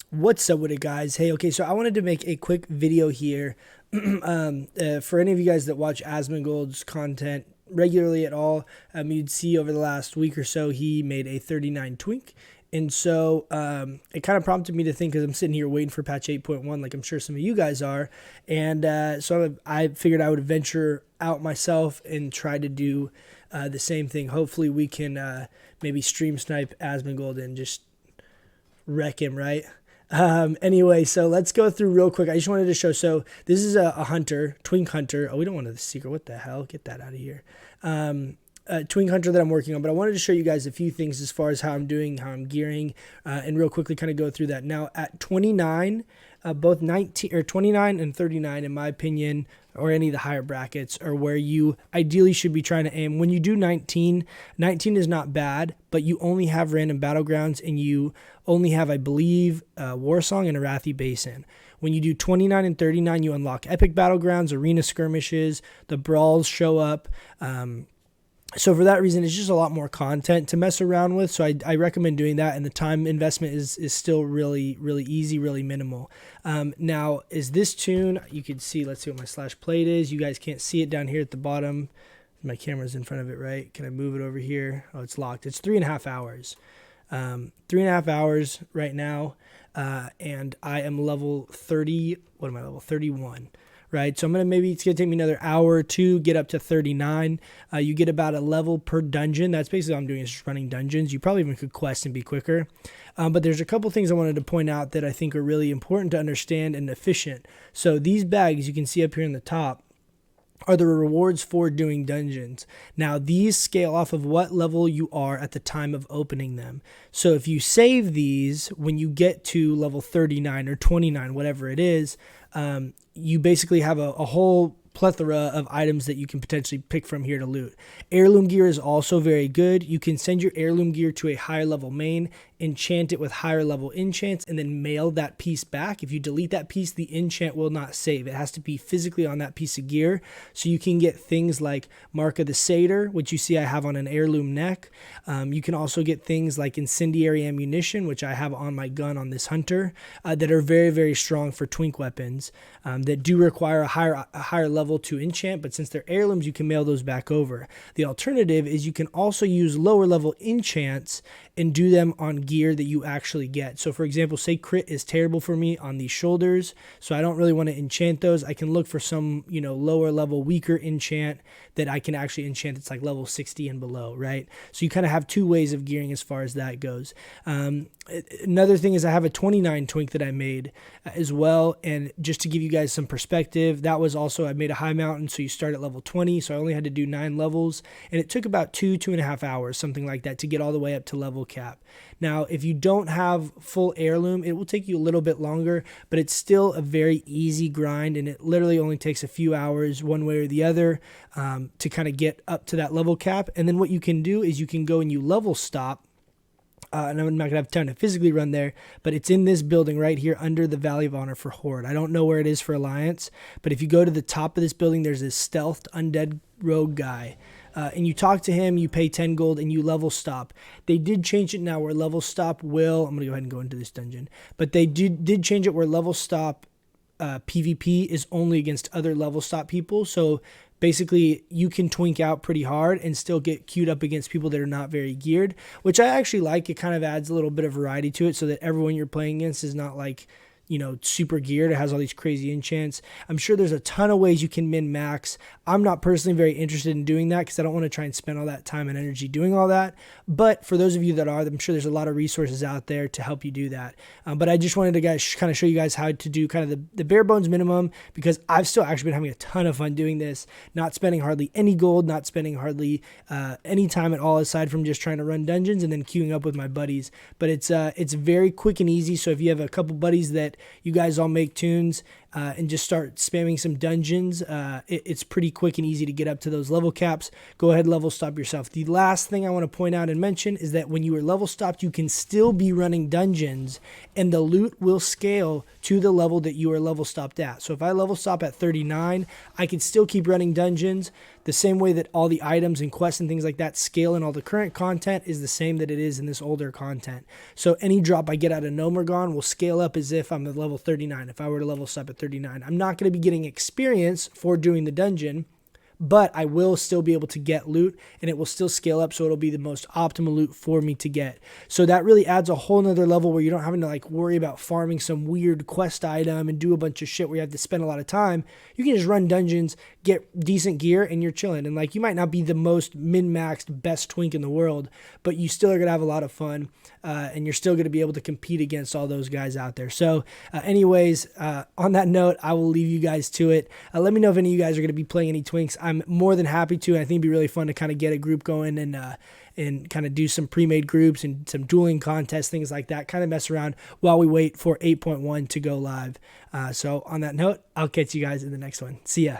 What's up with it, guys? Hey, okay, so I wanted to make a quick video here for any of you guys that watch Asmongold's content regularly at all. You'd see over the last week or so he made a 39 Twink. And so it kind of prompted me to think, because I'm sitting here waiting for patch 8.1, like I'm sure some of you guys are. And so I figured I would venture out myself and try to do the same thing. Hopefully we can maybe stream snipe Asmongold and just wreck him, right? Anyway, so let's go through real quick. I just wanted to show. So this is a hunter, Twink hunter. Oh, we don't want the secret. What the hell? Get that out of here. A Twink hunter that I'm working on, but I wanted to show you guys a few things as far as how I'm doing, how I'm gearing, and real quickly kind of go through that. Now at 29, both 19 or 29 and 39, in my opinion, or any of the higher brackets, are where you ideally should be trying to aim. When you do 19, 19 is not bad, but you only have random battlegrounds, and you only have, I believe, Warsong and Arathi Basin. When you do 29 and 39, you unlock epic battlegrounds, arena skirmishes, the brawls show up. So for that reason, it's just a lot more content to mess around with. So I recommend doing that. And the time investment is still really, really easy, really minimal. Now, is this tune, you can see, let's see what my slash plate is. You guys can't see it down here at the bottom. My camera's in front of it, right? Can I move it over here? Oh, it's locked. It's 3.5 hours. 3.5 hours right now. And I am level 30. What am I, level 31? Right, so it's gonna take me another hour or two, get up to 39. You get about a level per dungeon. That's basically what I'm doing, is just running dungeons. You probably even could quest and be quicker. But there's a couple things I wanted to point out that I think are really important to understand and efficient. So these bags you can see up here in the top are the rewards for doing dungeons. Now, these scale off of what level you are at the time of opening them. So if you save these when you get to level 39 or 29, whatever it is, you basically have a whole plethora of items that you can potentially pick from here to loot. Heirloom gear is also very good. You can send your heirloom gear to a higher level main, enchant it with higher level enchants, and then mail that piece back. If you delete that piece, the enchant will not save. It has to be physically on that piece of gear. So you can get things like Mark of the Satyr, which you see I have on an heirloom neck. You can also get things like incendiary ammunition, which I have on my gun on this hunter, that are very, very strong for Twink weapons, that do require a higher level to enchant, but since they're heirlooms, you can mail those back over. The alternative is you can also use lower level enchants and do them on gear that you actually get. So for example, say crit is terrible for me on these shoulders, so I don't really want to enchant those. I can look for some, lower level, weaker enchant that I can actually enchant. It's like level 60 and below, right? So you kind of have two ways of gearing as far as that goes. Another thing is I have a 29 Twink that I made as well, and just to give you guys some perspective, that was also, I made a high mountain, so you start at level 20, so I only had to do 9 levels, and it took about 2.5 hours, something like that, to get all the way up to level cap. Now, if you don't have full heirloom, it will take you a little bit longer, but it's still a very easy grind, and it literally only takes a few hours one way or the other to kind of get up to that level cap. And then what you can do is you can go and you level stop. And I'm not going to have time to physically run there, but it's in this building right here under the Valley of Honor for Horde. I don't know where it is for Alliance, but if you go to the top of this building, there's this stealthed undead rogue guy. And you talk to him, you pay 10 gold, and you level stop. They did change it now where level stop will... I'm going to go ahead and go into this dungeon. But they did change it where level stop PvP is only against other level stop people. So basically, you can twink out pretty hard and still get queued up against people that are not very geared, which I actually like. It kind of adds a little bit of variety to it so that everyone you're playing against is not like, super geared. It has all these crazy enchants. I'm sure there's a ton of ways you can min-max. I'm not personally very interested in doing that because I don't want to try and spend all that time and energy doing all that. But for those of you that are, I'm sure there's a lot of resources out there to help you do that. But I just wanted to kind of show you guys how to do kind of the bare bones minimum, because I've still actually been having a ton of fun doing this, not spending hardly any gold, not spending hardly any time at all aside from just trying to run dungeons and then queuing up with my buddies. But it's very quick and easy. So if you have a couple buddies that you guys all make tunes and just start spamming some dungeons. It's pretty quick and easy to get up to those level caps. Go ahead, level stop yourself. The last thing I want to point out and mention is that when you are level stopped, you can still be running dungeons and the loot will scale to the level that you are level stopped at. So if I level stop at 39, I can still keep running dungeons the same way that all the items and quests and things like that scale, and all the current content is the same that it is in this older content. So any drop I get out of Nomergon will scale up as if I'm at level 39. If I were to level stop at 39, I'm not going to be getting experience for doing the dungeon, but I will still be able to get loot, and it will still scale up, so it'll be the most optimal loot for me to get. So that really adds a whole nother level where you don't having to like worry about farming some weird quest item and do a bunch of shit where you have to spend a lot of time. You can just run dungeons, get decent gear, and you're chilling. And like, you might not be the most min-maxed best twink in the world, but you still are gonna have a lot of fun, and you're still gonna be able to compete against all those guys out there. So anyways, on that note, I will leave you guys to it. Let me know if any of you guys are gonna be playing any twinks. I'm more than happy to. I think it'd be really fun to kind of get a group going and kind of do some pre-made groups and some dueling contests, things like that, kind of mess around while we wait for 8.1 to go live. So on that note, I'll catch you guys in the next one. See ya.